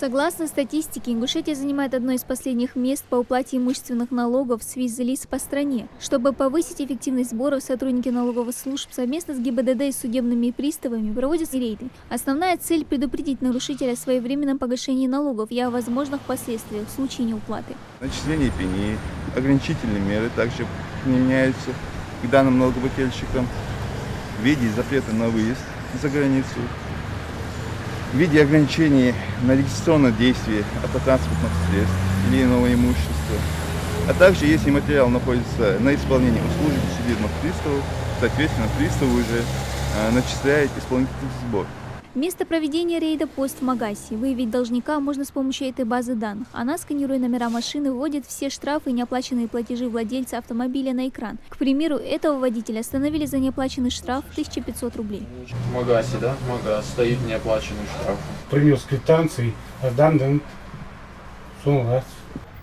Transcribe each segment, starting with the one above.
Согласно статистике, Ингушетия занимает одно из последних мест по уплате имущественных налогов с виз лиц по стране. Чтобы повысить эффективность сборов, сотрудники налоговых служб совместно с ГИБДД и судебными приставами проводят рейды. Основная цель – предупредить нарушителя о своевременном погашении налогов и о возможных последствиях в случае неуплаты. Начисление пени, ограничительные меры также применяются к данным налогоплательщикам в виде запрета на выезд за границу, в виде ограничений на регистрационное действие автотранспортных средств или иного имущества. А также, если материал находится на исполнении услуги судебных приставов, соответственно, приставы уже начисляют исполнительный сбор. Место проведения рейда – пост в Магасе. Выявить должника можно с помощью этой базы данных. Она, сканируя номера машины, вводит все штрафы и неоплаченные платежи владельца автомобиля на экран. К примеру, этого водителя остановили за неоплаченный штраф 1500 рублей. В Магасе, да? Магас, стоит неоплаченный штраф. Принес квитанции, отдан, сумма.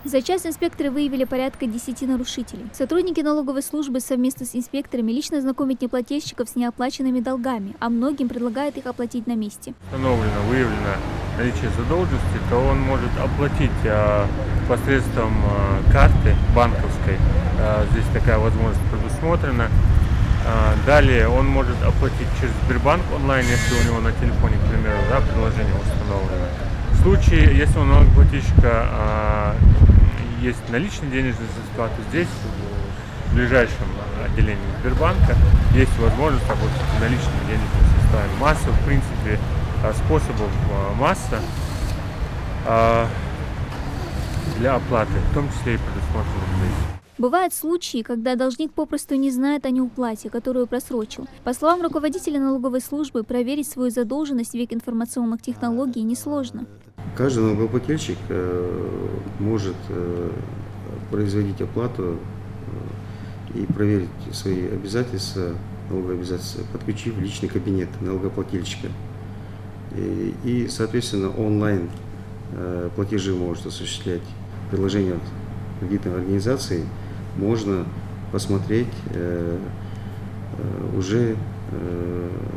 За час инспекторы выявили порядка 10 нарушителей. Сотрудники налоговой службы совместно с инспекторами лично знакомят неплательщиков с неоплаченными долгами, а многим предлагают их оплатить на месте. Выявлено наличие задолженности, то он может оплатить посредством карты банковской. Здесь такая возможность предусмотрена. Далее он может оплатить через Сбербанк онлайн, если у него на телефоне, к примеру, приложение установлено. В случае, если у налогоплательщика есть наличные денежные средства, то здесь, в ближайшем отделении Сбербанка, есть возможность оплатить наличными денежными средствами. Масса, в принципе, способов масса для оплаты, в том числе и предусмотрено здесь. Бывают случаи, когда должник попросту не знает о неуплате, которую просрочил. По словам руководителя налоговой службы, проверить свою задолженность в век информационных технологий несложно. Каждый налогоплательщик может производить оплату и проверить свои обязательства, налоговые обязательства, подключив личный кабинет налогоплательщика. И соответственно, онлайн платежи может осуществлять приложение кредитной организации. Можно посмотреть уже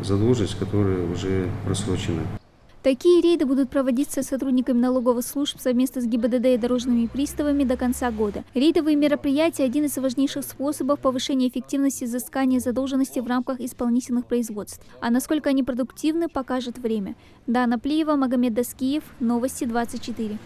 задолженность, которая уже просрочена. Такие рейды будут проводиться сотрудниками налоговых служб совместно с ГИБДД и дорожными приставами до конца года. Рейдовые мероприятия – один из важнейших способов повышения эффективности взыскания задолженности в рамках исполнительных производств. А насколько они продуктивны, покажет время. Дана Плиева, Магомед Даскиев, Новости 24.